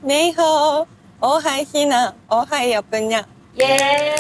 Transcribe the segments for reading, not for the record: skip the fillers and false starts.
你好，我係ひな，我係日本人。耶！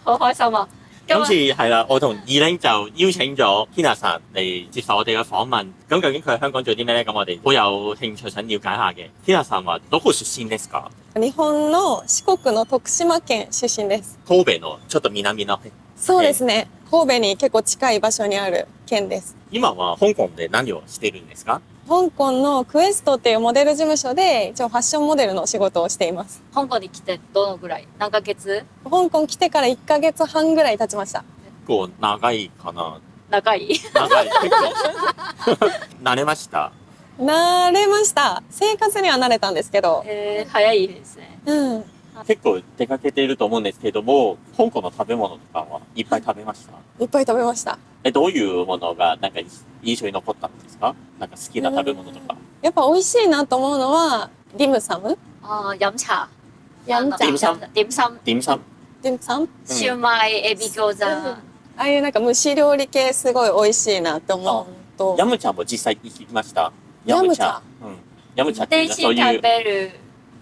好開心啊！今次係啦，我同二玲就邀請咗 Hina さん嚟接受我哋嘅訪問。咁究竟佢喺香港做啲咩咧？咁我哋好有興趣想了解下嘅。Hina さんはどこ出身ですか？日本の四国の徳島県出身です。神戸のちょっと南の。そうですね。神戸に結構近い場所にある県です。今は香港で何をしてるんですか？香港のクエストっていうモデル事務所で一応ファッションモデルの仕事をしています。香港に来てどのぐらい？何ヶ月？香港来てから1ヶ月半ぐらい経ちました。結構長いかな。長い？長い。結構慣れました。慣れました。生活には慣れたんですけど。早いですね。うん。結構出かけていると思うんですけども、香港の食べ物とかはいっぱい食べました？いっぱい食べました。どういうものがなんか印象に残ったんですか？なんか好きな食べ物とか。やっぱ美味しいなと思うのはディムサム。飲茶。飲茶。ディムサム。ディムサム。ディムサム。シューマイ、エビ餃子。ああいうなんか蒸し料理系すごい美味しいなって思うと。ヤムチャも実際行きました？ヤムチャ。うん。ヤムチャっていうのはそういう。食べる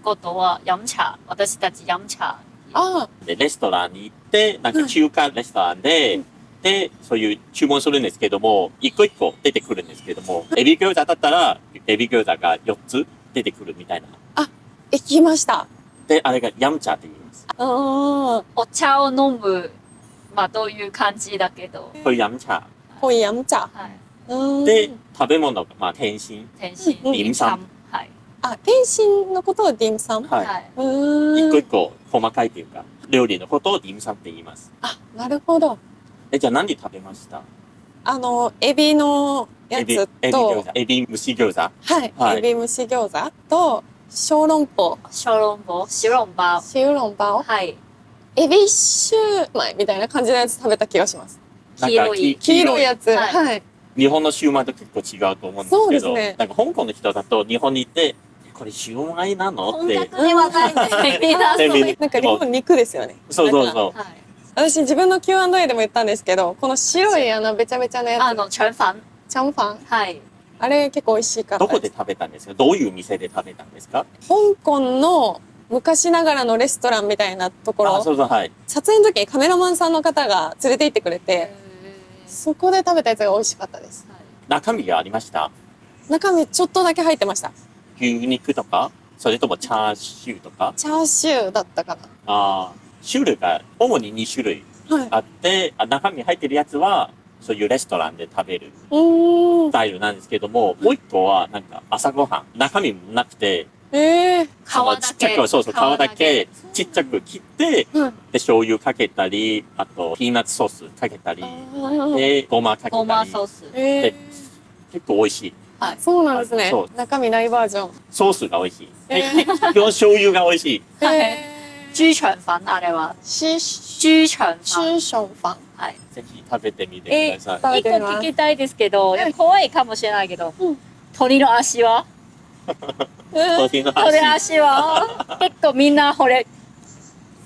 ことはヤムチャ。私たちヤムチャ。でレストランに行ってなんか中華レストランで、でそういう注文するんですけども、一個一個出てくるんですけども、エビ餃子だったらエビ餃子が4つ出てくるみたいな。行きました。であれがヤムチャって言います。お茶を飲む、まあどういう感じだけど。これヤムチャ。こういうヤムチャ。で食べ物がまあ天津。天津。ディムサム。はい。天津のことをディムサム。はい。一個一個細かいというか料理のことをディムサムって言います。なるほど。じゃあ何で食べました？エビのやつと、エビ蒸し餃子。はい。エビ蒸し餃子と小籠包。小籠包。小籠包。はい。エビシューマイみたいな感じのやつ食べた気がします。黄色いやつ。はい。日本のシューマイと結構違うと思うんですけど、そうですね。なんか香港の人だと日本に行ってこれシューマイなのって。本格ではないね。なんか日本肉ですよね。そうそうそう。私自分の Q&A でも言ったんですけど、この白いべちゃべちゃのやつ。チャンファン。チャンファン。はい。あれ結構美味しかったです。どこで食べたんですか？どういう店で食べたんですか？香港の昔ながらのレストランみたいなところ。そうそう、はい。撮影の時にカメラマンさんの方が連れて行ってくれて、そこで食べたやつが美味しかったです。中身がありました？中身ちょっとだけ入ってました。牛肉とか、それともチャーシューとか？チャーシューだったかな。種類が主に2種類あって、中身入ってるやつはそういうレストランで食べるスタイルなんですけども、もう一個はなんか朝ごはん、中身もなくて、皮だけ。そうそう、皮だけちっちゃく切って、で醤油かけたり、あとピーナッツソースかけたり、でごまかけたり。ごまソース。で結構美味しい。そうなんですね。中身ないバージョン。ソースが美味しい。醤油が美味しい。豬腸飯あれは。豬腸飯。はい。ぜひ食べてみてください。一個聞きたいですけど、怖いかもしれないけど、鳥の足は？鳥の足は結構みんな惚れ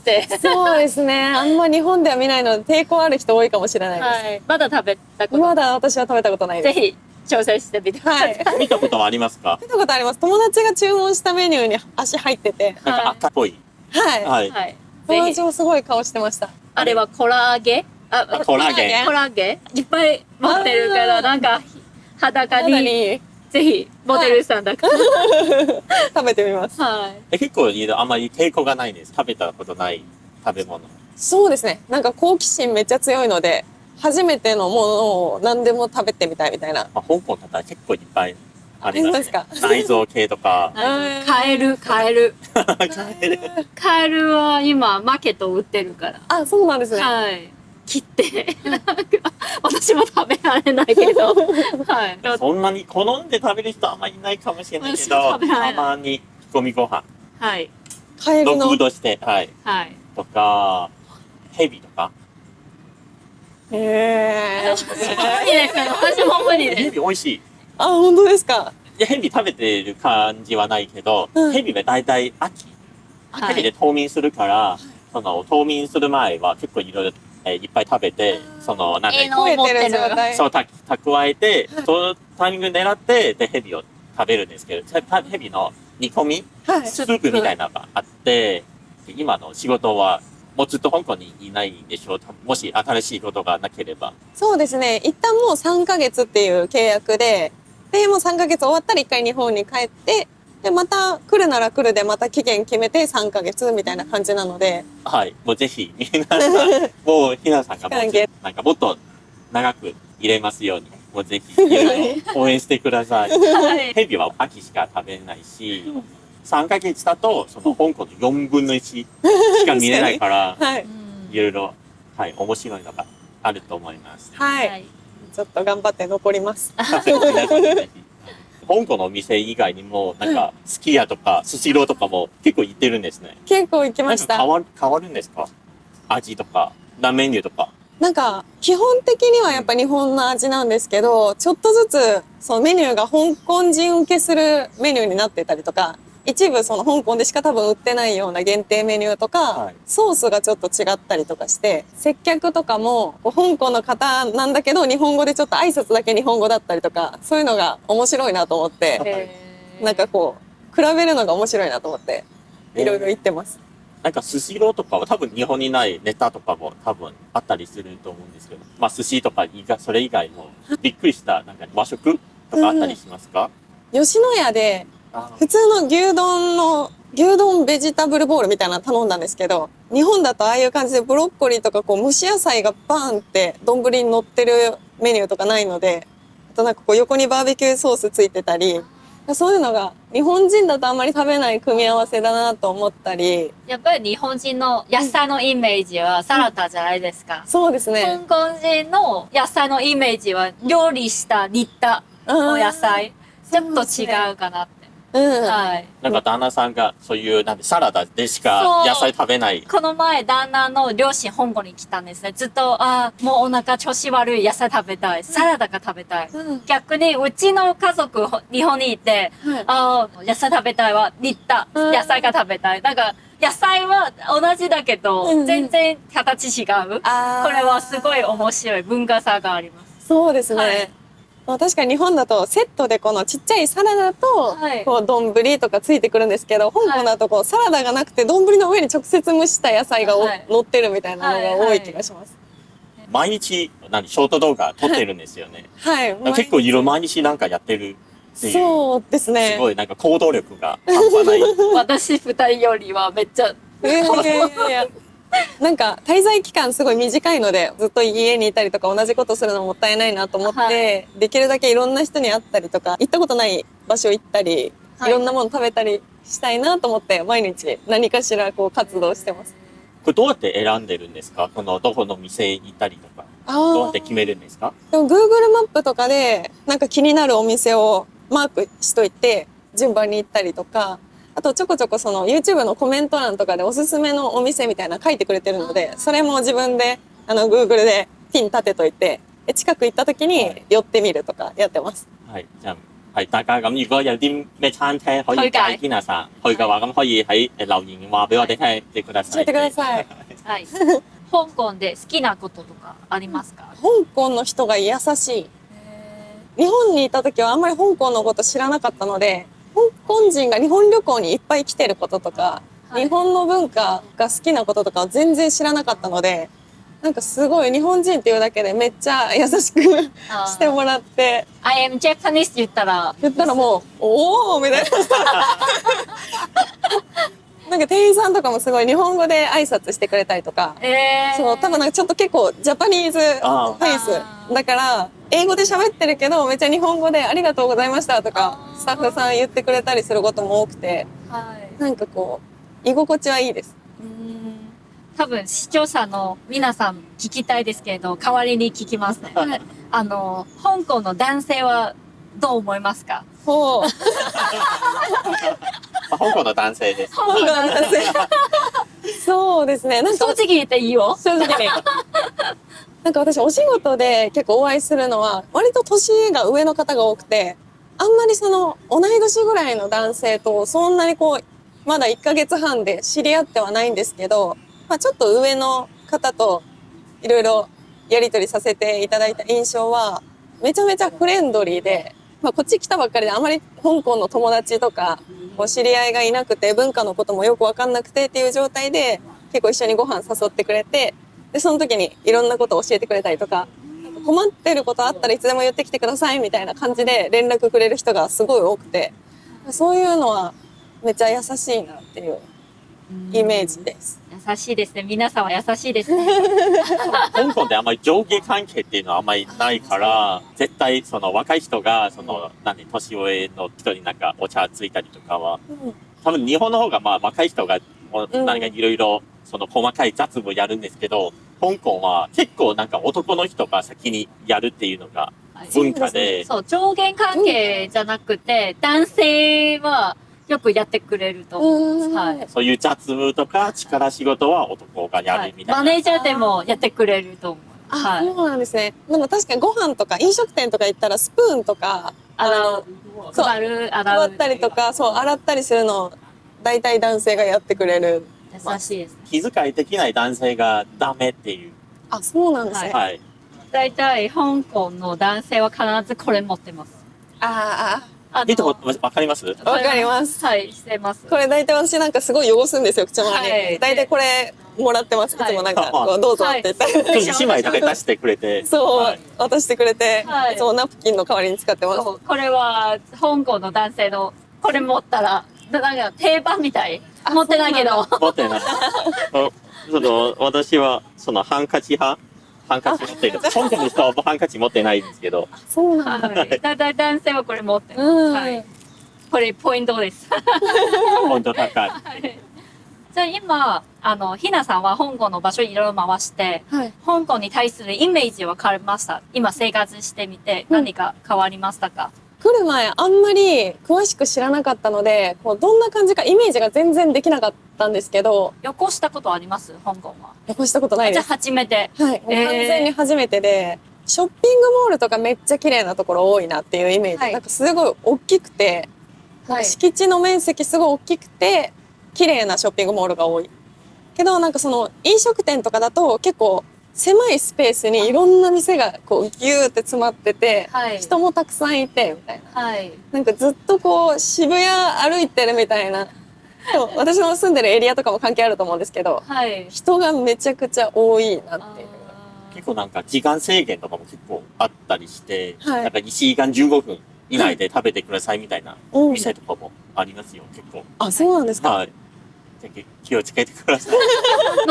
て。そうですね。あんま日本では見ないので抵抗ある人多いかもしれないです。まだ食べたことない。まだ私は食べたことないです。ぜひ挑戦してみてください。見たことはありますか？見たことあります。友達が注文したメニューに足入ってて。なんか赤っぽい。はい。友達もすごい顔してました。あれはコラーゲ？コラーゲいっぱい持ってるからなんか裸にぜひモデルさんだから食べてみます。結構あんまり抵抗がないんです。食べたことない食べ物。そうですね。なんか好奇心めっちゃ強いので、初めてのものを何でも食べてみたいみたいな。香港だったら結構いっぱいありますね。か？内臓系とか。カエル。カエルは今マーケット売ってるから。そうなんですね。切って私も食べられないけど、そんなに好んで食べる人あんまりいないかもしれないけど、たまに仕込みご飯カエルのフードして、とかヘビとか。無理ですね。私も無理です。ヘビ美味しい。本当ですか？ヘビ食べてる感じはないけど、ヘビはだいたい秋で冬眠するから、その冬眠する前は結構いろいろいっぱい食べて、栄養を持ってる。そう蓄えて、そのタイミング狙ってでヘビを食べるんですけど、ヘビの煮込みはい。スープみたいなのがあって、今の仕事はもうずっと香港にいないんでしょう。もし新しいことがなければ。そうですね。一旦もう3ヶ月っていう契約で、で、もう3ヶ月終わったら1回日本に帰って、で、また来るなら来るでまた期限決めて3ヶ月みたいな感じなので。はい。もうぜひ、皆さん、もう、ひなさんがもうなんかもっと長く入れますように、もうぜひ、いろいろ応援してください。はいヘビは秋しか食べないし、3ヶ月だと、その香港の4分の1しか見れないから、はい。いろいろ、はい、面白いのがあると思います。はい。はいちょっと頑張って残ります。皆さんぜひ香港のお店以外にも、なんか、すき家とか、スシローとかも結構行ってるんですね。結構行きました。変わるんですか？味とか、メニューとか。なんか、基本的にはやっぱ日本の味なんですけど、ちょっとずつ、そのメニューが香港人受けするメニューになってたりとか、一部その香港でしか多分売ってないような限定メニューとか、はいソースがちょっと違ったりとかして、接客とかも、こう香港の方なんだけど、日本語でちょっと挨拶だけ日本語だったりとか、そういうのが面白いなと思って、なんかこう、比べるのが面白いなと思って、いろいろ言ってます。なんかスシローとかは多分日本にないネタとかも多分あったりすると思うんですけど、まあ寿司とかそれ以外もびっくりしたなんか和食とかあったりしますか？吉野家で、普通の牛丼ベジタブルボールみたいなの頼んだんですけど、日本だとああいう感じでブロッコリーとかこう蒸し野菜がバーンって丼に乗ってるメニューとかないので、あとなんかこう横にバーベキューソースついてたり、そういうのが日本人だとあんまり食べない組み合わせだなと思ったり、やっぱり日本人の野菜のイメージはサラダじゃないですか。そうです香ね。港人の野菜のイメージは料理した煮たお野菜。ちょっと違うかなって。うん。はい。なんか旦那さんがそういうなんでサラダでしか野菜食べない。この前、旦那の両親香港に来たんですね。ずっと、もうお腹調子悪い、野菜食べたい、サラダが食べたい。逆に、うちの家族、日本にいて、野菜食べたいわ、煮た野菜が食べたい。なんか、野菜は同じだけど、全然形違う。これはすごい面白い文化差があります。そうですね。はいまあ確かに日本だとセットでこのちっちゃいサラダとはいこう丼とかついてくるんですけど、香港だとこうサラダがなくて丼の上に直接蒸した野菜がはい乗ってるみたいなのが多い気がします。毎日ショート動画撮ってるんですよね。はい。結構毎日なんかやってるっていう。そうですね。すごいなんか行動力が半端ない。私二人よりはめっちゃ、いやいやいやいやなんか滞在期間すごい短いので、ずっと家にいたりとか同じことするのもったいないなと思って、はできるだけいろんな人に会ったりとか、行ったことない場所行ったり、はいいろんなもの食べたりしたいなと思って毎日何かしらこう活動してます。これどうやって選んでるんですか？このどこの店に行ったりとか。どうやって決めるんですか？でも Google マップとかでなんか気になるお店をマークしといて順番に行ったりとか、あとちょこちょこその YouTube のコメント欄とかでおすすめのお店みたいなの書いてくれてるので、それも自分でGoogle でピン立てといて、近く行った時に寄ってみるとかやってます。係じゃあ係大家咁，如果有啲咩餐廳可以介 Tina さん去嘅話，咁可以喺留言話俾我哋聽てください。教えてください。はい。香港で好きなこととかありますか？香港の人が優しい。日本にいた時はあんまり香港のこと知らなかったので、香港人が日本旅行にいっぱい来てることとか、はい日本の文化が好きなこととかは全然知らなかったので、なんかすごい日本人っていうだけでめっちゃ優しくしてもらって、 I am Japanese 言ったらもう、おーみたいな。なんか店員さんとかもすごい日本語で挨拶してくれたりとか、そう、多分なんかちょっと結構ジャパニーズフェイスだから、英語で喋ってるけどめっちゃ日本語でありがとうございましたとかスタッフさん言ってくれたりすることも多くて、はいなんかこう居心地はいいです。多分視聴者の皆さん聞きたいですけれど、代わりに聞きますね。香港の男性はどう思いますか？ほう。香港の男性です。香港の男性。そうですね。なんか正直言っていいよ。正直に。なんか私お仕事で結構お会いするのは割と年が上の方が多くて、あんまりその同い年ぐらいの男性とそんなにこうまだ1ヶ月半で知り合ってはないんですけど、まあ、ちょっと上の方といろいろやり取りさせていただいた印象はめちゃめちゃフレンドリーでまあこっち来たばっかりであまり香港の友達とか、こう知り合いがいなくて、文化のこともよくわかんなくてっていう状態で、結構一緒にご飯誘ってくれて、で、その時にいろんなことを教えてくれたりとか、困ってることあったらいつでも言ってきてくださいみたいな感じで連絡くれる人がすごい多くて、そういうのはめっちゃ優しいなっていうイメージです。優しいですね。皆さんは優しいですね。香港であんまり上下関係っていうのはあんまりないから、絶対その若い人が、年上の人になんかお茶ついたりとかは、多分日本の方がまあ若い人が何かいろいろその細かい雑務やるんですけど、香港は結構なんか男の人が先にやるっていうのが文化で。そう、上下関係じゃなくて、男性はよくやってくれると思います。はい。そういう雑務とか力仕事は男がやるみたいな。マネージャーでもやってくれると思う。あ、そうなんですね。でも確かにご飯とか飲食店とか行ったらスプーンとか、そう配配ったりとか、そう、洗ったりするの、大体男性がやってくれる。優しいです。気遣いできない男性がダメっていう。あ、そうなんですね。はい。大体香港の男性は必ずこれ持ってます。あ見たことわかります？あ、わかります。はい、してます。これ大体私なんかすごい汚すんですよ、口周り。はい大体これもらってます。いつもなんか、こうどうぞって言って。一枚だけ出してくれて。そう、はい渡してくれて、はいいつもナプキンの代わりに使ってます。そうこれは香港の男性のこれ持ったらなんか定番みたい。持ってないけど。持ってない。私はそのハンカチ派。ハンカチ持ってる。香港の人はハンカチ持ってないんですけど。そうなんだ。はい。だいたい男性はこれ持ってます。うんはい。これポイントです。ポイント高い。じゃあ今ひなさんは香港の場所いろいろ回して、はい。香港に対するイメージは変わりました。今生活してみて何か変わりましたか？来る前あんまり詳しく知らなかったので、こうどんな感じかイメージが全然できなかったんですけど、旅行したことあります香港は？旅行したことないじゃあです。初めて。はい。もう完全に初めてで、ショッピングモールとかめっちゃ綺麗なところ多いなっていうイメージ。はいなんかすごい大きくて、はい敷地の面積すごい大きくて、綺麗なショッピングモールが多い。けどなんかその飲食店とかだと結構狭いスペースにいろんな店がこうギューって詰まってて、はい人もたくさんいてみたいな。はい。なんかずっとこう渋谷歩いてるみたいな。そう私の住んでるエリアとかも関係あると思うんですけど、はい。人がめちゃくちゃ多いなっていう。結構なんか時間制限とかも結構あったりして、はいなんか2時間15分以内で食べてくださいみたいなうん店とかもありますよ、結構。あ、そうなんですか。はい。じゃあ気をつけてください。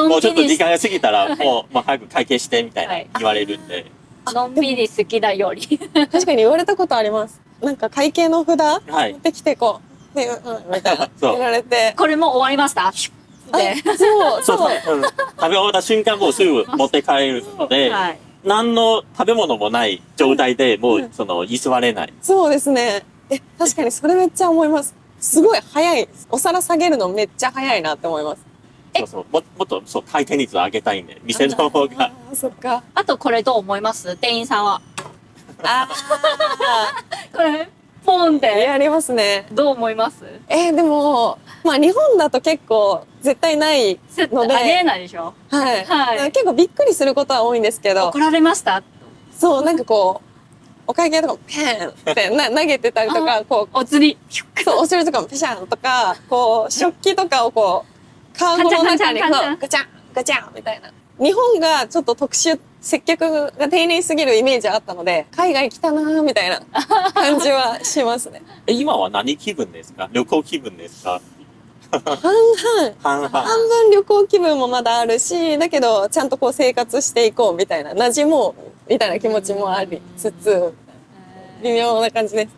もうちょっと時間が過ぎたら、もう早く会計してみたいはいな言われるんで。のんびり好きなより。確かに言われたことあります。なんか会計の札はい持ってきてこう、で、みたいなそう言われて。これもう終わりましたで。そう、そうそう。うん食べ終わった瞬間もうすぐ持って帰るので、はい。何の食べ物もない状態でもう居座れない。そうですね。確かにそれめっちゃ思います。すごい早い。お皿下げるのめっちゃ早いなって思います。そうそう。もっとそう回転率を上げたいんで、店の方が。あ、そっか。あとこれどう思います店員さんは。あこれ、ポンあ、で。やりますね。どう思いますでも、まあ日本だと結構絶対ないので、ありえないでしょはい、はい結構びっくりすることは多いんですけど怒、られましたそう、なんかこう、お会計とかもペンって投げてたりとか、こお釣り。う、そう、お汁とかもペシャンとか、こう、食器とかをこう、カーゴの中にこうカチャンガチャン、ガチャンみたいな。日本がちょっと特殊、接客が丁寧すぎるイメージあったので、海外来たなーみたいな感じはしますね。今は何気分ですか？旅行気分ですか？半々。半々。半分旅行気分もまだあるし、だけどちゃんとこう生活していこうみたいな、馴染もうみたいな気持ちもありつつ、微妙な感じです。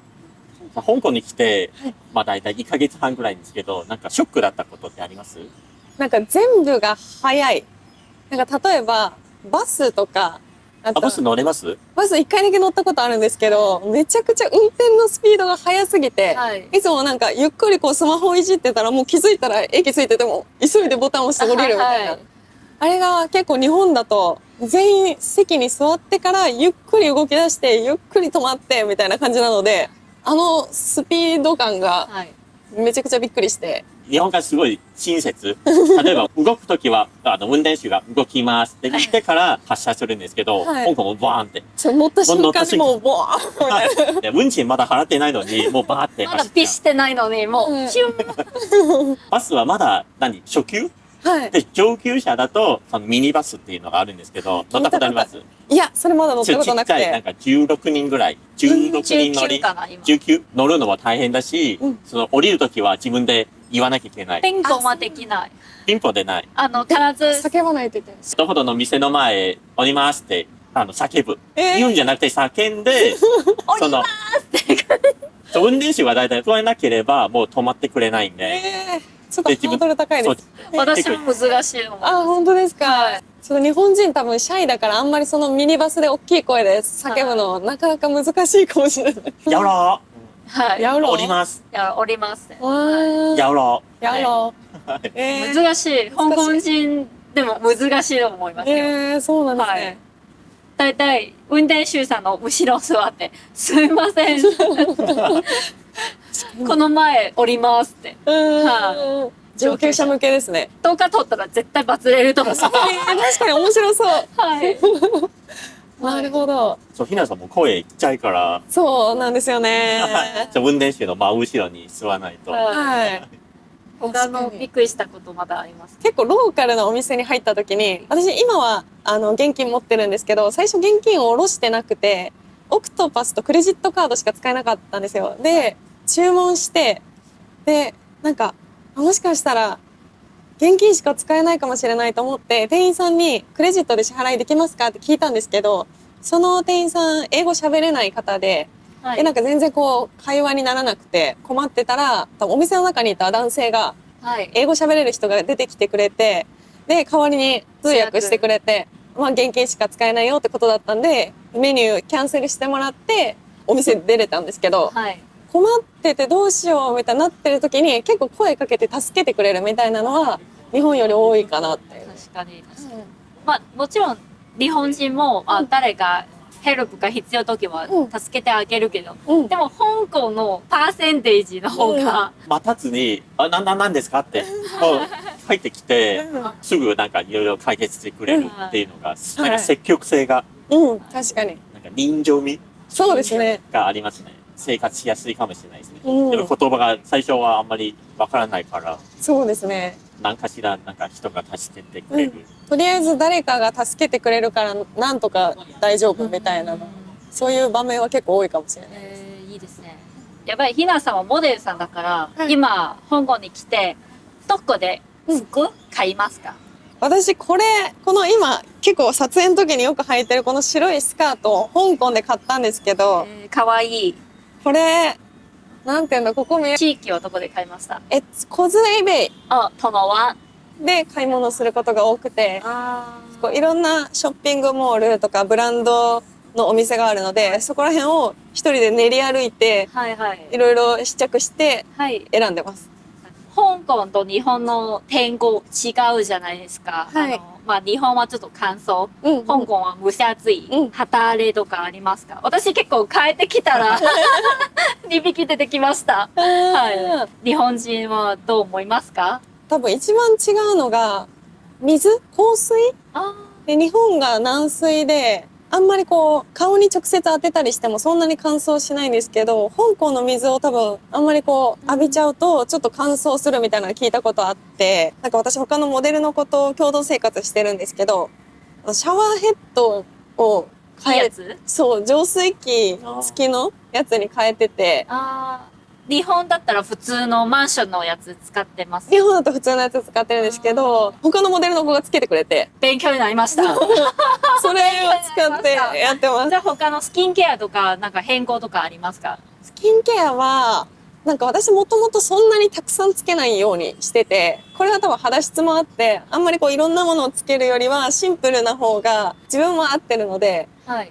香港に来て、まあ大体1ヶ月半ぐらいですけど、なんかショックだったことってあります？なんか全部が早い。なんか例えば、バスとか、あとバス乗れます？バス一回だけ乗ったことあるんですけど、めちゃくちゃ運転のスピードが速すぎて、はいいつもなんかゆっくりこうスマホをいじってたらもう気づいたら駅着いてても急いでボタンを押して降りるみたいな。はいあれが結構日本だと全員席に座ってからゆっくり動き出してゆっくり止まってみたいな感じなので、あのスピード感がはい。めちゃくちゃびっくりして。日本がすごい親切。例えば動くときは、運転手が動きますって言ってから発車するんですけど、はい香港もバーンって。乗った瞬間にもうボワーンみたいな。で運賃まだ払ってないのに、もうバーってまだ走っちゃピしてないのに、もう、ヒュン。バスはまだ、初級はい。で、上級者だと、そのミニバスっていうのがあるんですけど、乗ったことありますいや、それまだ乗ったことなくちっちゃい、なんて。か16人ぐらい。16人乗り。19かな、今。 19乗るのは大変だし、うんその降りるときは自分で言わなきゃいけない。ピンポンはできない。ピンポンでない。必ず、叫ばないといけない。どこどの店の前、降りますって、叫ぶ。言うんじゃなくて叫んで、その、そう運転手がだいたい聞えなければ、もう止まってくれないんで。ちょっとハードル高いそうです。私も難しいの。あ、本当ですか。その日本人多分シャイだからあんまりそのミニバスで大きい声で叫ぶのなかなか難しいかもしれない。やろはい。やろう。降ります。降りますね。わーやろう。やろう。難しい。香港人でも難しいと思いますよ。そうなんですはいね。だいたい運転手さんの後ろ座って、すいません。この前降りますって。は上級者向けですね。動画撮ったら絶対バズれると思う。確かに面白そう。はい。なるほど。そう、ひなさんも声ちっちゃいから、そうなんですよね。運転手の真後ろに座らないと。はい。びっくりしたことまだあります。結構ローカルなお店に入った時に、私今は現金持ってるんですけど、最初現金を下ろしてなくて、オクトパスとクレジットカードしか使えなかったんですよ。で、注文して、で、なんか、もしかしたら現金しか使えないかもしれないと思って、店員さんにクレジットで支払いできますかって聞いたんですけど、その店員さん英語喋れない方で、はい。なんか全然こう会話にならなくて困ってたら、多分お店の中にいた男性がはい。英語喋れる人が出てきてくれて、で、代わりに通訳してくれて、まあ現金しか使えないよってことだったんで、メニューキャンセルしてもらって、お店出れたんですけど、はい。困っててどうしようみたいになってる時に結構声かけて助けてくれるみたいなのは日本より多いかなっていう。確かに。まあ、もちろん日本人も、誰かヘルプが必要な時は助けてあげるけど、うんでも香港のパーセンテージの方が、待たずに、なんですかって、こう入ってきて、すぐなんかいろいろ解決してくれるっていうのが、なんか積極性が、うん、確かに。なんか人情味そうですね。がありますね。生活しやすいかもしれないですね。うんでも言葉が最初はあんまりわからないから、そうですね。何かしらなんか人が助けてくれる。とりあえず誰かが助けてくれるからなんとか大丈夫みたいなの。そういう場面は結構多いかもしれない。いいですね。やっぱりひなさんはモデルさんだから、はい今香港に来てどこで服買いますか？私この今結構撮影の時によく履いてるこの白いスカートを香港で買ったんですけど、かわいい。これ、なんていうんだ、ここ地域はどこで買いました？コズエイベイトノワ。で買い物することが多くて、こういろんなショッピングモールとかブランドのお店があるので、そこら辺を一人で練り歩いて、はいはい。いろいろ試着してはい。選んでます。香港と日本の天候違うじゃないですか。はいまあ日本はちょっと乾燥。うん。香港は蒸し暑い。うん旗荒れとかありますか？私結構帰ってきたら2匹出てきました。はい。日本人はどう思いますか？多分一番違うのが、香水で、日本が軟水で、あんまりこう、顔に直接当てたりしてもそんなに乾燥しないんですけど、香港の水を多分、あんまりこう、浴びちゃうと、ちょっと乾燥するみたいなの聞いたことあって、なんか私他のモデルの子と共同生活してるんですけど、シャワーヘッドを変え、いいやつ？そう、浄水器付きのやつに変えてて、日本だったら普通のマンションのやつ使ってます。日本だと普通のやつ使ってるんですけど、他のモデルの子がつけてくれて、勉強になりました。それを使ってやってます。じゃあ他のスキンケアとかなんか変更とかありますか？スキンケアは、なんか私もともとそんなにたくさんつけないようにしてて、これは多分肌質もあって、あんまりこういろんなものをつけるよりはシンプルな方が自分も合ってるので、はい。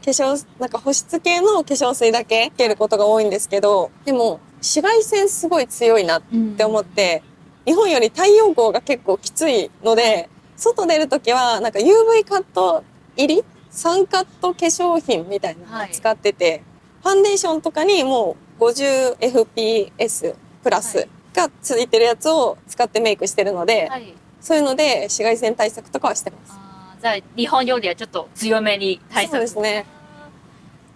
なんか保湿系の化粧水だけつけることが多いんですけど、でも紫外線すごい強いなって思って、日本より太陽光が結構きついので、外出るときはなんか UV カット入り3カット化粧品みたいなのを使ってて、ファンデーションとかにもう50fps プラスがついてるやつを使ってメイクしてるので、はい。そういうので紫外線対策とかはしてます。じゃあ、日本よりはちょっと強めに対策。そうですね。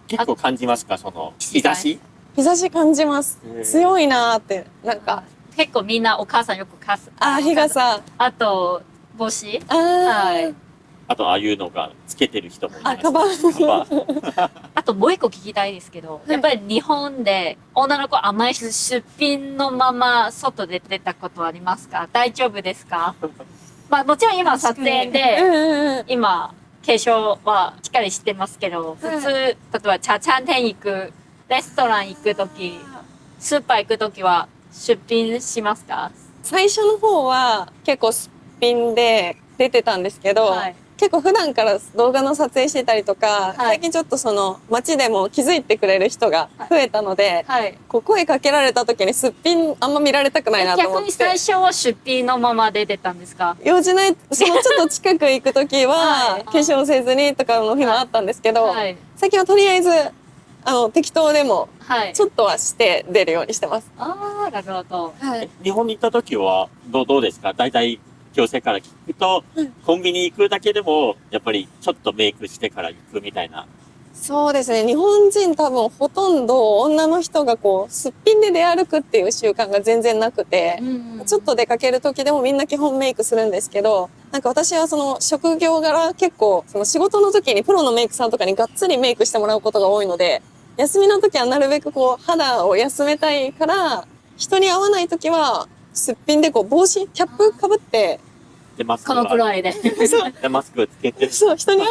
結構感じますかその日差し？日差し感じます。強いなーって、なんか。結構みんなお母さんよく日傘。あと、帽子。はい。あとああいうのがつけてる人もいます。カバン。あともう一個聞きたいですけど、やっぱり日本で女の子甘い出品のまま外で出たことありますか？大丈夫ですか？まあもちろん今撮影で、今化粧はしっかりしてますけど、普通、例えば茶店行く、レストラン行くとき、スーパー行くときは出品しますか？最初の方は結構すっぴんで出てたんですけど、はい。結構普段から動画の撮影してたりとか、最近ちょっとその街でも気づいてくれる人が増えたので、はい。こう声かけられた時にすっぴんあんま見られたくないなと思って。逆に最初は出品のまま出てたんですか？用事ない、そのちょっと近く行く時ははい化粧せずにとかの日もあったんですけど、はい。最近はとりあえず適当でもはい。ちょっとはして出るようにしてます。ああ、なるほど。はい。日本に行った時はどうですか？大体女性から聞くと、コンビニ行くだけでもやっぱりちょっとメイクしてから行くみたいな。そうですね。日本人多分ほとんど女の人がこうすっぴんで出歩くっていう習慣が全然なくて、ちょっと出かける時でもみんな基本メイクするんですけど、なんか私はその職業柄結構その仕事の時にプロのメイクさんとかにがっつりメイクしてもらうことが多いので、休みの時はなるべくこう肌を休めたいから、人に会わない時はすっぴんでこう帽子キャップかぶってでマスクこのくらいで。でマスクつけて。そう人に会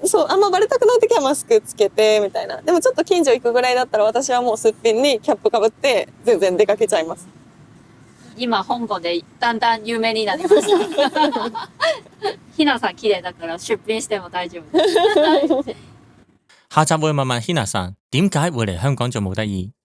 う、そうあんまバレたくない時はマスクつけてみたいな。でもちょっと近所行くぐらいだったら私はもうすっぴんにキャップかぶって全然出かけちゃいます。今、香港でだんだん有名になりました。ひなさん綺麗だから出品しても大丈夫です。下集會問問 Hina さん點解會嚟香港做模特兒？